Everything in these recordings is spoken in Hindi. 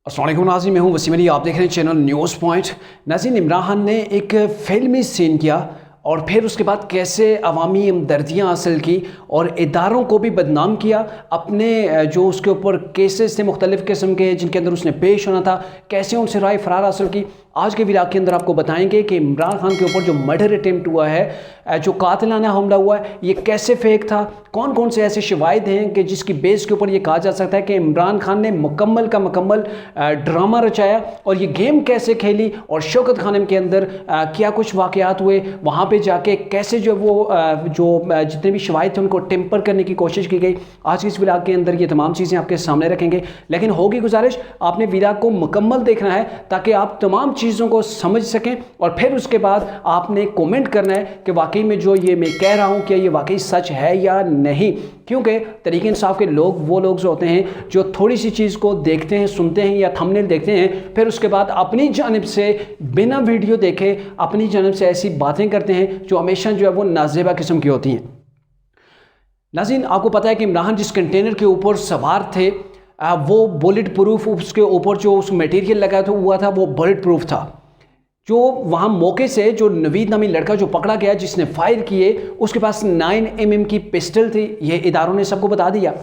अस्सलाम वालेकुम नाज़रीन, मैं हूं वसीम अली। आप देख रहे हैं चैनल न्यूज़ पॉइंट। नाज़रीन, इमरान खान ने एक फिल्मी सीन किया और फिर उसके बाद कैसे अवामी हमदर्दियाँ हासिल की और इदारों को भी बदनाम किया। अपने जो उसके ऊपर केसेस थे मुख्तलिफ़ किस्म के जिनके अंदर उसने पेश होना था, कैसे उनसे राय फरार हासिल की। आज के व्लॉग के अंदर आपको बताएंगे कि इमरान खान के ऊपर जो मर्डर अटेम्प्ट हुआ है, जो कातिलाना हमला हुआ है, ये कैसे फेक था, कौन कौन से ऐसे शवाहिद हैं कि जिसकी बेस के ऊपर ये कहा जा सकता है कि इमरान खान ने मुकम्मल का मुकम्मल ड्रामा रचाया और ये गेम कैसे खेली और शौकत खानम के अंदर क्या कुछ वाक़यात हुए, वहाँ पे जाके कैसे जो वो जितने भी शवाहिद थे उनको टेम्पर करने की कोशिश की गई। आज की इस व्लॉग के अंदर ये तमाम चीज़ें आपके सामने रखेंगे, लेकिन होगी गुजारिश आपने व्लॉग को मुकम्मल देखना है ताकि आप तमाम चीज़ों को समझ सकें और फिर उसके बाद आपने कमेंट करना है कि वाकई में जो ये मैं कह रहा हूँ क्या ये वाकई सच है या नहीं। क्योंकि तरीके इंसाफ के लोग वो लोग जो होते हैं जो थोड़ी सी चीज़ को देखते हैं, सुनते हैं या थंबनेल देखते हैं, फिर उसके बाद अपनी जानिब से बिना वीडियो देखे अपनी जानिब से ऐसी बातें करते हैं जो हमेशा जो है वो नाज़ेबा किस्म की होती हैं। नाज़रीन, आपको पता है कि इमरान जिस कंटेनर के ऊपर सवार थे वो बुलेट प्रूफ, उसके ऊपर जो उस मटेरियल लगा हुआ था वो बुलेट प्रूफ था। जो वहाँ मौके से जो नवीद नामी लड़का जो पकड़ा गया जिसने फायर किए, उसके पास 9mm की पिस्टल थी, ये इदारों ने सबको बता दिया।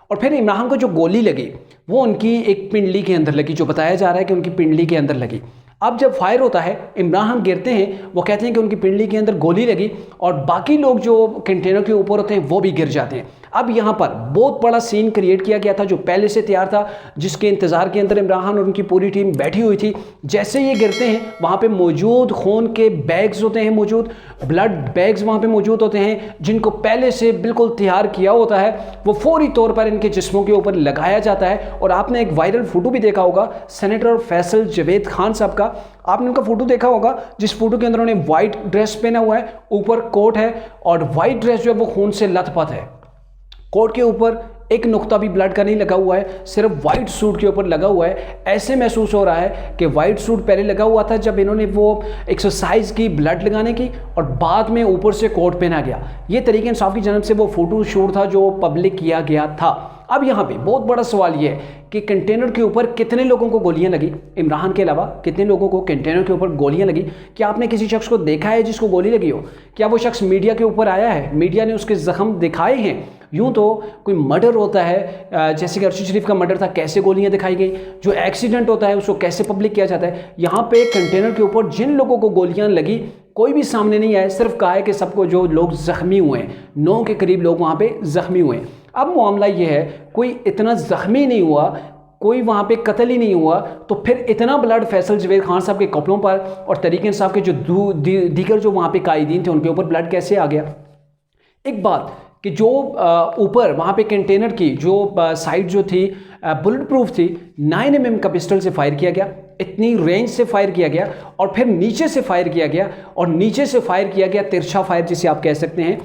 और फिर इमरान को जो गोली लगी वो उनकी एक पिंडली के अंदर लगी, जो बताया जा रहा है कि उनकी पिंडली के अंदर लगी। अब जब फायर होता है, इमरान गिरते हैं, वो कहते हैं कि उनकी पिंडली के अंदर गोली लगी और बाकी लोग जो कंटेनर के ऊपर होते हैं वो भी गिर जाते हैं। अब यहाँ पर बहुत बड़ा सीन क्रिएट किया गया था जो पहले से तैयार था, जिसके इंतज़ार के अंदर इमरान खान और उनकी पूरी टीम बैठी हुई थी। जैसे ये गिरते हैं वहाँ पे मौजूद खून के बैग्स होते हैं, मौजूद ब्लड बैग्स वहाँ पे मौजूद होते हैं, जिनको पहले से बिल्कुल तैयार किया होता है, वो फौरी तौर पर इनके जिस्मों के ऊपर लगाया जाता है। और आपने एक वायरल फ़ोटो भी देखा होगा सेनेटर फैसल जावेद खान साहब का, आपने उनका फ़ोटो देखा होगा जिस फोटो के अंदर उन्होंने वाइट ड्रेस पहना हुआ है, ऊपर कोट है और वाइट ड्रेस जो है वो खून से लथपथ है। कोट के ऊपर एक नुक्ता भी ब्लड का नहीं लगा हुआ है, सिर्फ वाइट सूट के ऊपर लगा हुआ है। ऐसे महसूस हो रहा है कि वाइट सूट पहले लगा हुआ था जब इन्होंने वो एक्सरसाइज की ब्लड लगाने की और बाद में ऊपर से कोट पहना गया। ये तरीके इंसाफ की जन्म से वो फोटो शूट था जो पब्लिक किया गया था। अब यहाँ पे बहुत बड़ा सवाल ये है कि कंटेनर के ऊपर कितने लोगों को गोलियां लगी, इमरान के अलावा कितने लोगों को कंटेनर के ऊपर गोलियां लगी। क्या आपने किसी शख्स को देखा है जिसको गोली लगी हो? क्या वो शख्स मीडिया के ऊपर आया है, मीडिया ने उसके जख्म दिखाए हैं? यूँ तो कोई मर्डर होता है, जैसे कि अर्शी शरीफ का मर्डर था, कैसे गोलियां दिखाई गई। जो एक्सीडेंट होता है उसको कैसे पब्लिक किया जाता है। यहाँ पे कंटेनर के ऊपर जिन लोगों को गोलियां लगी कोई भी सामने नहीं आया, सिर्फ कहा है कि सबको जो लोग ज़ख्मी हुए हैं, 9 के करीब लोग वहाँ पे ज़ख्मी हुए हैं। अब मामला ये है कोई इतना ज़ख्मी नहीं हुआ, कोई वहाँ पे कत्ल ही नहीं हुआ, तो फिर इतना ब्लड फैसल जावेद खान साहब के कपड़ों पर और तरीके इंसाफ के जो दीगर जो वहाँ पे कायदीन थे उनके ऊपर ब्लड कैसे आ गया। एक बात कि जो ऊपर वहाँ पे कंटेनर की जो साइड जो थी बुलेट प्रूफ थी, 9mm का पिस्टल से फायर किया गया, इतनी रेंज से फायर किया गया और फिर नीचे से फायर किया गया और नीचे से फायर किया गया तिरछा फायर जिसे आप कह सकते हैं।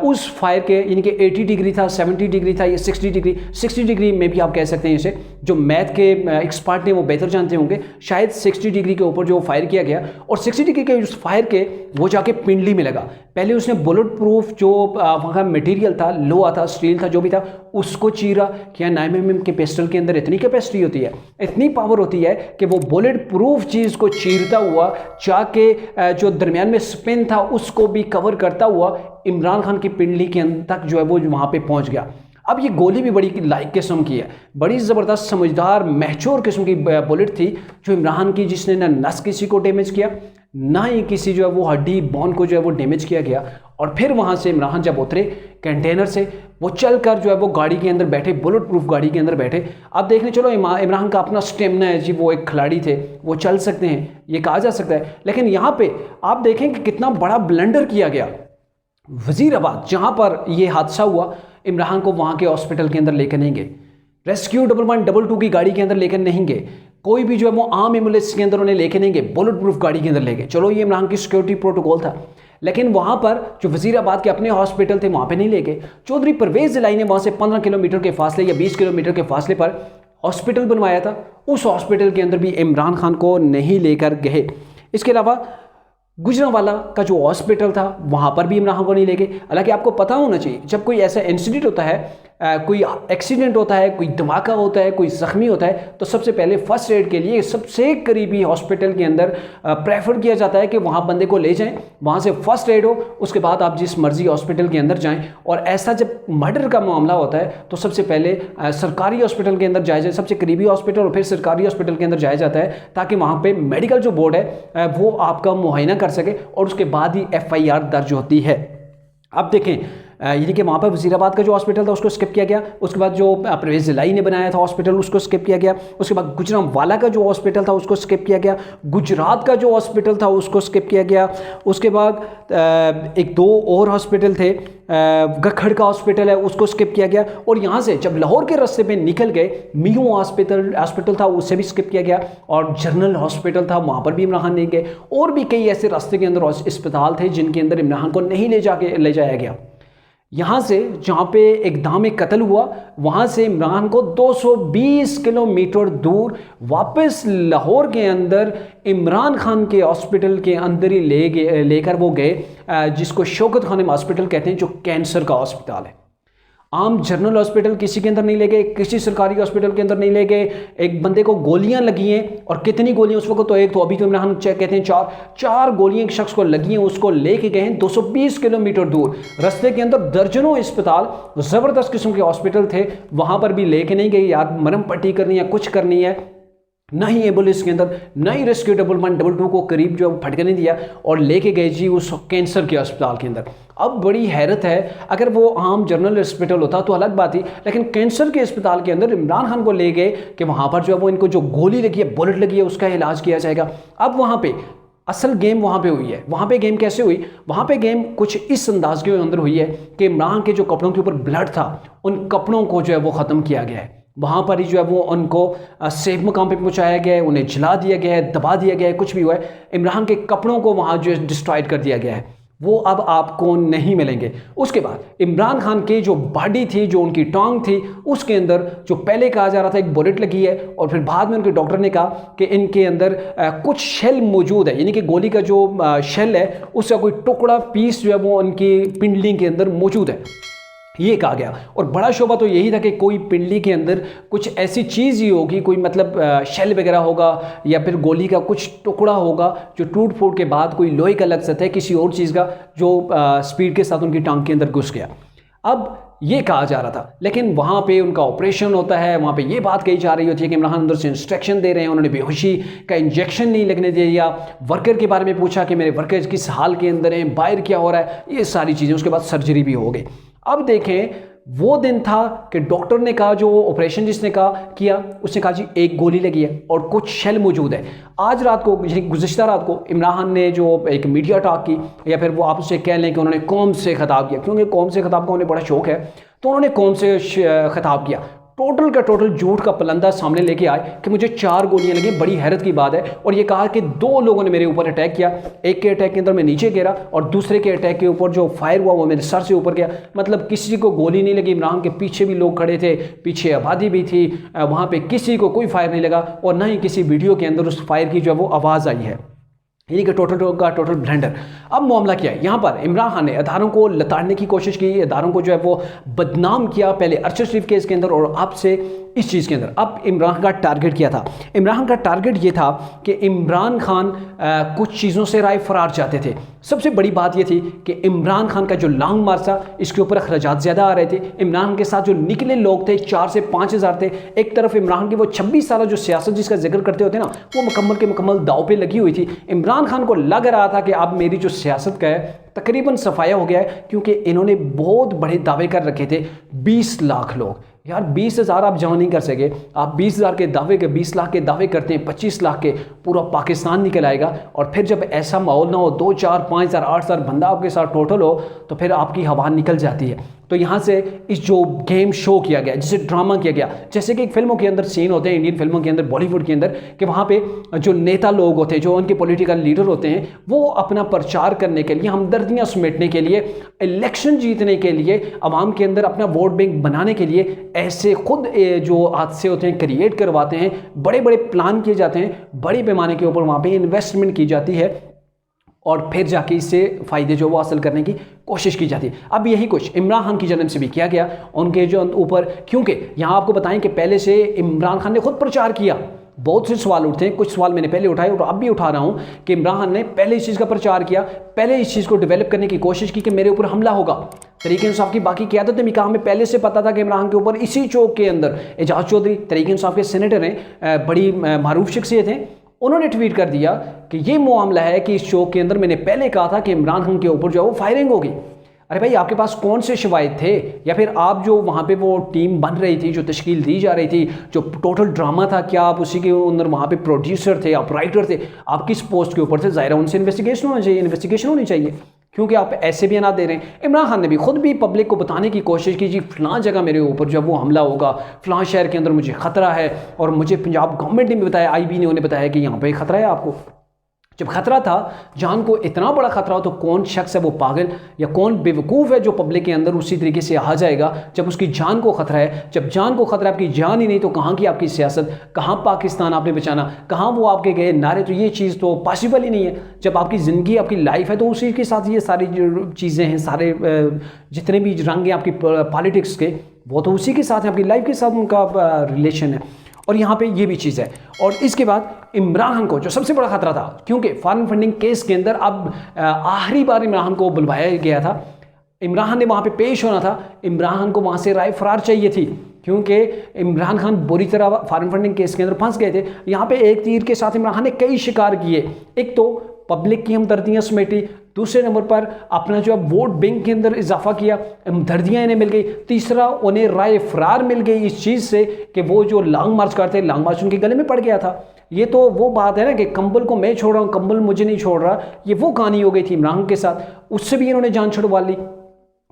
उस फायर के यानी कि 80 डिग्री था, 70 डिग्री था, ये 60 डिग्री में भी आप कह सकते हैं इसे। जो मैथ के एक्सपर्ट हैं वो बेहतर जानते होंगे, शायद 60 डिग्री के ऊपर जो फायर किया गया और 60 डिग्री के उस फायर के वो जाके पिंडली में लगा। पहले उसने बुलेट प्रूफ जो वहाँ का मटेरियल था, लोहा था, स्टील था, जो भी था, उसको चीरा। क्या 9mm के पिस्टल के अंदर इतनी कैपेसिटी होती है, इतनी पावर होती है कि वो बुलेट प्रूफ चीज़ को चीरता हुआ जाके जो दरमियान में स्पिन था उसको भी कवर करता हुआ इमरान खान की पिंडली के अंदर तक जो है वो वहाँ पे पहुँच गया। अब ये गोली भी बड़ी लाइक किस्म की है, बड़ी ज़बरदस्त समझदार मैच्योर किस्म की बुलेट थी जो इमरान की, जिसने ना नस किसी को डैमेज किया ना ही किसी जो है वो हड्डी बोन को जो है वो डैमेज किया गया। और फिर वहाँ से इमरान जब उतरे कंटेनर से, वो चल कर जो है वो गाड़ी के अंदर बैठे, बुलेट प्रूफ गाड़ी के अंदर बैठे। अब देखने चलो इमरान का अपना स्टेमिना है जी, वो एक खिलाड़ी थे, वो चल सकते हैं, ये कहा जा सकता है। लेकिन यहाँ पे आप देखें कि कितना बड़ा ब्लंडर किया गया। वजीराबाद जहाँ पर यह हादसा हुआ, इमरान को वहाँ के हॉस्पिटल के अंदर लेकर नहीं गए, रेस्क्यू 1112 की गाड़ी के अंदर लेकर नहीं गए, कोई भी जो है वो आम एम्बुलेंस के अंदर उन्हें लेके नहीं गए, बुलेट प्रूफ गाड़ी के अंदर ले गए। चलो ये इमरान की सिक्योरिटी प्रोटोकॉल था, लेकिन वहाँ पर जो वजीराबाद के अपने हॉस्पिटल थे वहाँ पे नहीं ले गए। चौधरी परवेज इलाई ने वहाँ से 15 किलोमीटर के फासले या 20 किलोमीटर के फासले पर हॉस्पिटल बनवाया था, उस हॉस्पिटल के अंदर भी इमरान खान को नहीं लेकर गए। इसके अलावा गुजरांवाला का जो हॉस्पिटल था वहाँ पर भी इमरान खान को नहीं लेके। हालांकि आपको पता होना चाहिए जब कोई ऐसा इंसिडेंट होता है कोई एक्सीडेंट होता है, कोई धमाका होता है, कोई ज़ख्मी होता है, तो सबसे पहले फ़र्स्ट एड के लिए सबसे करीबी हॉस्पिटल के अंदर प्रेफर किया जाता है कि वहाँ बंदे को ले जाएं, वहाँ से फ़र्स्ट एड हो, उसके बाद आप जिस मर्जी हॉस्पिटल के अंदर जाएं। और ऐसा जब मर्डर का मामला होता है तो सबसे पहले सरकारी हॉस्पिटल के अंदर जाया जाए, सबसे करीबी हॉस्पिटल और फिर सरकारी हॉस्पिटल के अंदर जाया जाता है, ताकि वहाँ पे मेडिकल जो बोर्ड है वो आपका मुआयना कर सके और उसके बाद ही FIR दर्ज होती है। अब देखें, यानी कि वहाँ पर वज़ीराबाद का जो हॉस्पिटल था उसको स्किप किया गया, उसके बाद जो परवेज़ ज़िलाई ने बनाया था हॉस्पिटल उसको स्किप किया गया, उसके बाद गुजरांवाला का जो हॉस्पिटल था उसको स्किप किया गया, गुजरात का जो हॉस्पिटल था उसको स्किप किया गया, उसके बाद एक दो और हॉस्पिटल थे, गखड़ का हॉस्पिटल है उसको स्किप किया गया। और यहाँ से जब लाहौर के रास्ते पे निकल गए, मियो हॉस्पिटल था उसे भी स्किप किया गया, और जनरल हॉस्पिटल था वहाँ पर भी इमरान खान नहीं गए। और भी कई ऐसे रास्ते के अंदर अस्पताल थे जिनके अंदर इमरान खान को नहीं ले जाया गया। यहाँ से जहाँ पे इक़दाम कत्ल हुआ, वहाँ से इमरान को 220 किलोमीटर दूर वापस लाहौर के अंदर इमरान खान के हॉस्पिटल के अंदर ही लेकर वो गए, जिसको शौकत खानम हॉस्पिटल कहते हैं, जो कैंसर का हॉस्पिटल है। आम जनरल हॉस्पिटल किसी के अंदर नहीं ले गए, किसी सरकारी हॉस्पिटल के अंदर नहीं ले गए। एक बंदे को गोलियां लगी हैं, और कितनी गोलियां उस वक्त, तो एक तो अभी तो इमरान कहते हैं चार गोलियां एक शख्स को लगी हैं, उसको लेके गए हैं 220 किलोमीटर दूर। रास्ते के अंदर दर्जनों अस्पताल, ज़बरदस्त किस्म के हॉस्पिटल थे, वहाँ पर भी लेके नहीं गए यार, मरहम पट्टी करनी है, कुछ करनी है, ना ही एम्बुलेंस के अंदर, ना ही रेस्क्यू 112 को करीब जो फटकने दिया, और लेके गए जी उस कैंसर के अस्पताल के अंदर। अब बड़ी हैरत है, अगर वो आम जनरल हॉस्पिटल होता तो अलग बात थी, लेकिन कैंसर के अस्पताल के अंदर इमरान खान को ले गए कि वहाँ पर जो है वो इनको जो गोली लगी है, बुलेट लगी है, उसका इलाज किया जाएगा। अब वहाँ पे असल गेम वहाँ पे हुई है। वहाँ पे गेम कैसे हुई? वहाँ पे गेम कुछ इस अंदाज के अंदर हुई है कि इमरान के जो कपड़ों के ऊपर ब्लड था, उन कपड़ों को जो है वो ख़त्म किया गया है। वहाँ पर ही जो है वो उनको सेफ मकाम पे पहुँचाया गया है, उन्हें जला दिया गया है, दबा दिया गया है, कुछ भी हुआ है। इमरान के कपड़ों को वहाँ जो है डिस्ट्रॉयड कर दिया गया है, वो अब आपको नहीं मिलेंगे। उसके बाद इमरान खान की जो बॉडी थी, जो उनकी टांग थी, उसके अंदर जो पहले कहा जा रहा था एक बुलेट लगी है, और फिर बाद में उनके डॉक्टर ने कहा कि इनके अंदर कुछ शेल मौजूद है, यानी कि गोली का जो शेल है उसका कोई टुकड़ा पीस जो है वो उनकी पिंडली के अंदर मौजूद है, ये कहा गया। और बड़ा शोबा तो यही था कि कोई पिंडली के अंदर कुछ ऐसी चीज़ ही होगी, कोई मतलब शेल वगैरह होगा, या फिर गोली का कुछ टुकड़ा होगा जो टूट फूट के बाद कोई लोहे का लग सकता है, किसी और चीज़ का, जो स्पीड के साथ उनकी टांग के अंदर घुस गया। अब ये कहा जा रहा था, लेकिन वहाँ पे उनका ऑपरेशन होता है, वहाँ पे ये बात कही जा रही होती है कि इमरान खान अंदर से इंस्ट्रक्शन दे रहे हैं, उन्होंने बेहोशी का इंजेक्शन नहीं लगने दिया। वर्कर के बारे में पूछा कि मेरे वर्कर्स किस हाल के अंदर हैं, बाहर क्या हो रहा है, ये सारी चीज़ें। उसके बाद सर्जरी भी हो गई। अब देखें, वो दिन था कि डॉक्टर ने कहा, जो ऑपरेशन जिसने किया उसने कहा जी एक गोली लगी है और कुछ शेल मौजूद है। आज रात को, गुज़िश्ता रात को इमरान खान ने जो एक मीडिया टॉक की, या फिर वो आप उससे कह लें कि उन्होंने कौम से खिताब किया, क्योंकि कौम से खिताब का उन्हें बड़ा शौक है, तो उन्होंने कौम से खिताब किया। टोटल का टोटल झूठ का पलंदा सामने लेके आए कि मुझे 4 गोलियां लगी। बड़ी हैरत की बात है। और ये कहा कि 2 लोगों ने मेरे ऊपर अटैक किया, एक के अटैक के अंदर मैं नीचे गिरा और दूसरे के अटैक के ऊपर जो फायर हुआ वो मेरे सर से ऊपर गया। मतलब किसी को गोली नहीं लगी। इमरान के पीछे भी लोग खड़े थे, पीछे आबादी भी थी, वहाँ पे किसी को कोई फायर नहीं लगा और ना ही किसी वीडियो के अंदर उस फायर की जो है वो आवाज़ आई है। यानी कि टोटल ब्लेंडर। अब मामला क्या है, यहाँ पर इमरान खान ने अदारों को लताड़ने की कोशिश की, अदारों को जो है वो बदनाम किया, पहले अरशद शरीफ केस के अंदर और अब से इस चीज़ के अंदर। अब इमरान खान का टारगेट क्या था? इमरान खान का टारगेट ये था कि इमरान खान कुछ चीज़ों से राय फरार चाहते थे। सबसे बड़ी बात ये थी कि इमरान खान का जो लॉन्ग मार्च था, इसके ऊपर अखराजात ज़्यादा आ रहे थे। इमरान के साथ जो निकले लोग थे 4 से 5 हज़ार थे। एक तरफ इमरान की वो 26 साल जो सियासत जिसका जिक्र करते होते ना, वो मुकम्मल के मुकम्मल दाव पे लगी हुई थी। इमरान खान को लग रहा था कि अब मेरी जो सियासत का है तकरीबन सफाया हो गया है, क्योंकि इन्होंने बहुत बड़े दावे कर रखे थे। 20 लाख लोग, यार 20 हज़ार आप जमा नहीं कर सके। आप 20 हज़ार के दावे के 20 लाख के दावे करते हैं, 25 लाख के पूरा पाकिस्तान निकल आएगा। और फिर जब ऐसा माहौल ना हो, 2, 4, 5 हज़ार 8 हज़ार बंदा आपके साथ टोटल हो, तो फिर आपकी हवा निकल जाती है। तो यहाँ से इस जो गेम शो किया गया, जिसे ड्रामा किया गया, जैसे कि फिल्मों के अंदर सीन होते हैं, इंडियन फिल्मों के अंदर, बॉलीवुड के अंदर, कि वहाँ पे जो नेता लोग होते हैं, जो उनके पॉलिटिकल लीडर होते हैं, वो अपना प्रचार करने के लिए, हमदर्दियाँ समेटने के लिए, इलेक्शन जीतने के लिए, आवाम के अंदर अपना वोट बैंक बनाने के लिए ऐसे खुद जो हादसे होते हैं क्रिएट करवाते हैं। बड़े बड़े प्लान किए जाते हैं, बड़े पैमाने के ऊपर वहाँ पर इन्वेस्टमेंट की जाती है और फिर जाके इससे फ़ायदे जो वो हासिल करने की कोशिश की जाती है। अब यही कुछ इमरान खान की जन्म से भी किया गया उनके जो ऊपर, क्योंकि यहाँ आपको बताएं कि पहले से इमरान खान ने खुद प्रचार किया, बहुत से सवाल उठते हैं, कुछ सवाल मैंने पहले उठाए और अब भी उठा रहा हूँ कि इमरान खान ने पहले इस चीज़ का प्रचार किया, पहले इस चीज़ को डेवलप करने की कोशिश की कि मेरे ऊपर हमला होगा। तरीके इंसाफ की बाकी क़यादत में कहा, हमें पहले से पता था कि इमरान के ऊपर इसी चौक के अंदर एजाज चौधरी तरीके इंसाफ के सेनेटर हैं, बड़ी मारूफ शख्सियत हैं, उन्होंने ट्वीट कर दिया कि ये मामला है कि इस चौक के अंदर मैंने पहले कहा था कि इमरान खान के ऊपर जो है वो फायरिंग होगी। अरे भाई, आपके पास कौन से शवाहिद थे, या फिर आप जो वहाँ पे वो टीम बन रही थी, जो तश्कील दी जा रही थी, जो टोटल ड्रामा था, क्या आप उसी के अंदर वहाँ पे प्रोड्यूसर थे, आप राइटर थे, आप किस पोस्ट के ऊपर थे? ज़ाहिर है उनसे इन्वेस्टिगेशन होनी चाहिए, क्योंकि आप ऐसे भी ना दे रहे हैं। इमरान खान ने भी खुद भी पब्लिक को बताने की कोशिश की, जी फ़लाँ जगह मेरे ऊपर जब वो हमला होगा, फ़लाँ शहर के अंदर मुझे ख़तरा है, और मुझे पंजाब गवर्नमेंट ने भी बताया, IB ने उन्हें बताया कि यहाँ पे ख़तरा है आपको। जब खतरा था, जान को इतना बड़ा खतरा हो, तो कौन शख्स है वो पागल या कौन बेवकूफ़ है जो पब्लिक के अंदर उसी तरीके से आ जाएगा जब उसकी जान को खतरा है? जब जान को खतरा है, आपकी जान ही नहीं, तो कहाँ की आपकी सियासत, कहाँ पाकिस्तान आपने बचाना, कहाँ वो आपके गए नारे? तो ये चीज़ तो पॉसिबल ही नहीं है। जब आपकी ज़िंदगी, आपकी लाइफ है, तो उसी के साथ ये सारी चीज़ें हैं, सारे जितने भी रंग हैं आपकी पॉलिटिक्स के, वो तो उसी के साथ है, आपकी लाइफ के साथ उनका रिलेशन है। और यहाँ पे ये भी चीज़ है। और इसके बाद इमरान खान को जो सबसे बड़ा खतरा था, क्योंकि फॉरेन फंडिंग केस के अंदर अब आखिरी बार इमरान खान को बुलवाया गया था, इमरान खान ने वहाँ पे पेश होना था, इमरान खान को वहाँ से राय फरार चाहिए थी, क्योंकि इमरान खान बुरी तरह फॉरेन फंडिंग केस के अंदर फंस गए थे। यहाँ पे एक तीर के साथ इमरान खान ने कई शिकार किए। एक तो पब्लिक की हमदर्दियाँ समेटी, दूसरे नंबर पर अपना जो वोट बैंक के अंदर इजाफा किया, हमदर्दियाँ इन्हें मिल गई, तीसरा उन्हें राय फरार मिल गई इस चीज़ से कि वो जो लॉन्ग मार्च करते, लॉन्ग मार्च उनके गले में पड़ गया था। ये तो वो बात है ना कि कंबल को मैं छोड़ रहा हूँ, कंबल मुझे नहीं छोड़ रहा, ये वो कहानी हो गई थी इमरान के साथ। उससे भी इन्होंने जान छुड़वा ली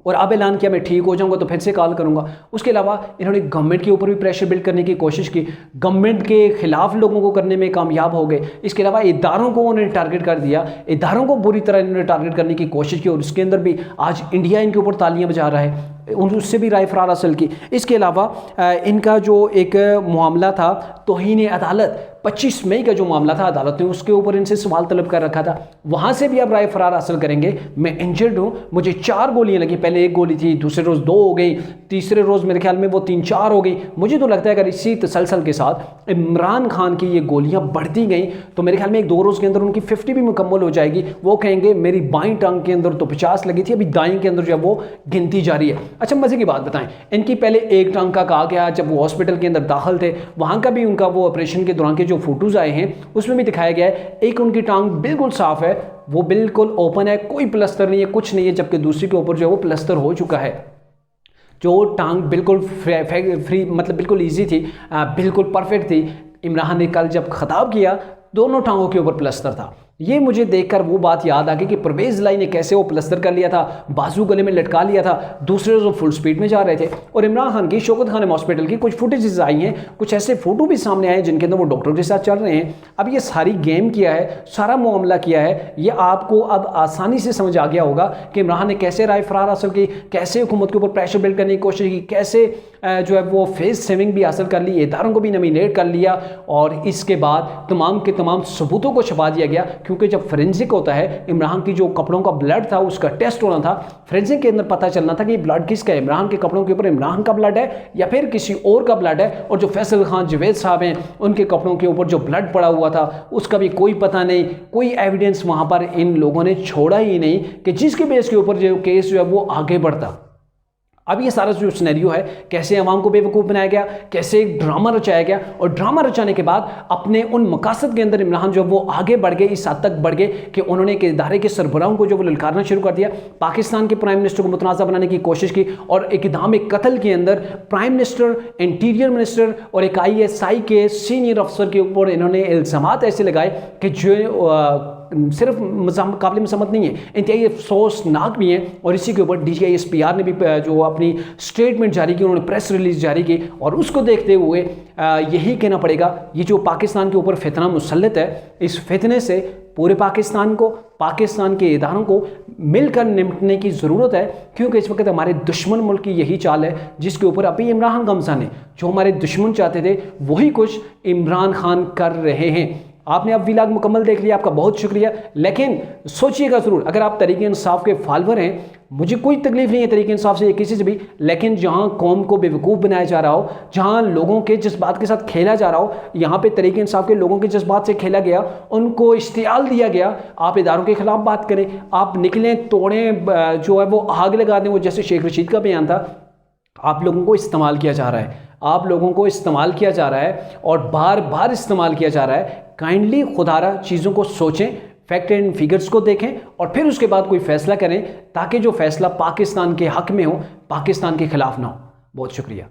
और अब ऐलान किया मैं ठीक हो जाऊंगा तो फिर से कॉल करूंगा। उसके अलावा इन्होंने गवर्नमेंट के ऊपर भी प्रेशर बिल्ड करने की कोशिश की, गवर्नमेंट के खिलाफ लोगों को करने में कामयाब हो गए। इसके अलावा इदारों को उन्होंने टारगेट कर दिया, इदारों को बुरी तरह इन्होंने टारगेट करने की कोशिश की, और उसके अंदर भी आज इंडिया इनके ऊपर तालियां बजा रहा है, उससे भी राय फरार हासिल की। इसके अलावा इनका जो एक मामला था तौहीन अदालत, 25 मई का जो मामला था, अदालत ने उसके ऊपर इनसे सवाल तलब कर रखा था, वहाँ से भी अब राय फरार हासिल करेंगे। मैं इंजर्ड हूँ, मुझे 4 गोलियाँ लगी, पहले 1 गोली थी, दूसरे रोज़ 2 हो गई, तीसरे रोज़ मेरे ख्याल में वो 3-4 हो गई। मुझे तो लगता है अगर इसी तसलसल के साथ इमरान खान की ये गोलियाँ बढ़ती गई तो मेरे ख्याल में 1-2 रोज़ के अंदर उनकी 50 भी मुकम्मल हो जाएगी। वो कहेंगे मेरी बाईं टांग के अंदर तो 50 लगी थी, अभी दाएं के अंदर जो है वो गिनती जारी है। अच्छा, मज़े की बात बताएं, इनकी पहले एक टांग का कहा गया, जब वो हॉस्पिटल के अंदर दाखिल थे वहाँ का भी उनका वो ऑपरेशन के दौरान के जो फोटोज़ आए हैं उसमें भी दिखाया गया है, एक उनकी टांग बिल्कुल साफ़ है, वो बिल्कुल ओपन है, कोई प्लस्तर नहीं है, कुछ नहीं है, जबकि दूसरी के ऊपर जो है वो प्लस्तर हो चुका है। जो टांग बिल्कुल फ्री मतलब बिल्कुल ईजी थी, बिल्कुल परफेक्ट थी, इमरान ने कल जब खिताब किया दोनों टांगों के ऊपर प्लस्तर था। ये मुझे देखकर वो बात याद आ गई कि परवेज़ लाई ने कैसे वो प्लस्तर कर लिया था, बाजू गले में लटका लिया था, दूसरे रोज फुल स्पीड में जा रहे थे। और इमरान खान की शौकत खान हॉस्पिटल की कुछ फुटेजेस आई हैं, कुछ ऐसे फोटो भी सामने आए जिनके अंदर वो डॉक्टर के साथ चल रहे हैं। अब ये सारी गेम किया है, सारा मामला किया है, ये आपको अब आसानी से समझ आ गया होगा कि इमरान ने कैसे राय फरार हासिल की, कैसे हुकूमत के ऊपर प्रेशर बिल्ड करने की कोशिश की, कैसे जो है वो फेस सेविंग भी हासिल कर ली, इदारों को भी नॉमिनेट कर लिया, और इसके बाद तमाम के तमाम सबूतों को छुपा दिया गया। क्योंकि जब फोरेंसिक होता है, इमरान की जो कपड़ों का ब्लड था उसका टेस्ट होना था, फोरेंसिक के अंदर पता चलना था कि ये ब्लड किसका है, इमरान के कपड़ों के ऊपर इमरान का ब्लड है या फिर किसी और का ब्लड है। और जो फैसल खान जवेद साहब हैं उनके कपड़ों के ऊपर जो ब्लड पड़ा हुआ था उसका भी कोई पता नहीं, कोई एविडेंस वहाँ पर इन लोगों ने छोड़ा ही नहीं कि जिसके बेस के ऊपर जो केस जो है वो आगे बढ़ता। अब ये सारा जो सिनेरियो है, कैसे अवाम को बेवकूफ़ बनाया गया, कैसे एक ड्रामा रचाया गया, और ड्रामा रचाने के बाद अपने उन मकासद के अंदर इमरान जो वो आगे बढ़ गए, इस हद तक बढ़ गए कि उन्होंने एक इदारे के सरबराहों को जो वो ललकारना शुरू कर दिया, पाकिस्तान के प्राइम मिनिस्टर को मुतनाज़ा बनाने की कोशिश की, और इक़दाम कत्ल के अंदर प्राइम मिनिस्टर, इंटीरियर मिनिस्टर और एक ISI के सीनियर अफसर के ऊपर इन्होंने इल्ज़ामात ऐसे लगाए कि जो सिर्फ काबिल मसम्मत नहीं है, इंतहाई अफसोसनाक भी हैं। और इसी के ऊपर DGI SPR ने भी जो अपनी स्टेटमेंट जारी की, उन्होंने प्रेस रिलीज जारी की, और उसको देखते हुए यही कहना पड़ेगा, ये जो पाकिस्तान के ऊपर फितना मुसल्लत है, इस फितने से पूरे पाकिस्तान को, पाकिस्तान के इदारों को मिलकर निपटने की ज़रूरत है। क्योंकि इस वक्त हमारे दुश्मन मुल्क की यही चाल है जिसके ऊपर अभी इमरान खान ने, जो हमारे दुश्मन चाहते थे वही कुछ इमरान खान कर रहे हैं। आपने अब व्लॉग मुकम्मल देख लिया, आपका बहुत शुक्रिया। लेकिन सोचिएगा ज़रूर, अगर आप तरीके इंसाफ के फॉलोअर हैं, मुझे कोई तकलीफ नहीं है तरीके इंसाफ से या किसी से भी, लेकिन जहां कौम को बेवकूफ़ बनाया जा रहा हो, जहां लोगों के जज्बात के साथ खेला जा रहा हो, यहाँ पे तरीके इंसाफ के लोगों के जज्बात से खेला गया, उनको इश्तियाल दिया गया, आप इदारों के खिलाफ बात करें, आप निकलें, तोड़ें, जो है वो आग लगा दें, वो जैसे शेख रशीद का बयान था। आप लोगों को इस्तेमाल किया जा रहा है, आप लोगों को इस्तेमाल किया जा रहा है और बार बार इस्तेमाल किया जा रहा है। काइंडली खुदारा चीज़ों को सोचें, फैक्ट एंड फिगर्स को देखें और फिर उसके बाद कोई फैसला करें, ताकि जो फैसला पाकिस्तान के हक में हो, पाकिस्तान के खिलाफ ना हो। बहुत शुक्रिया।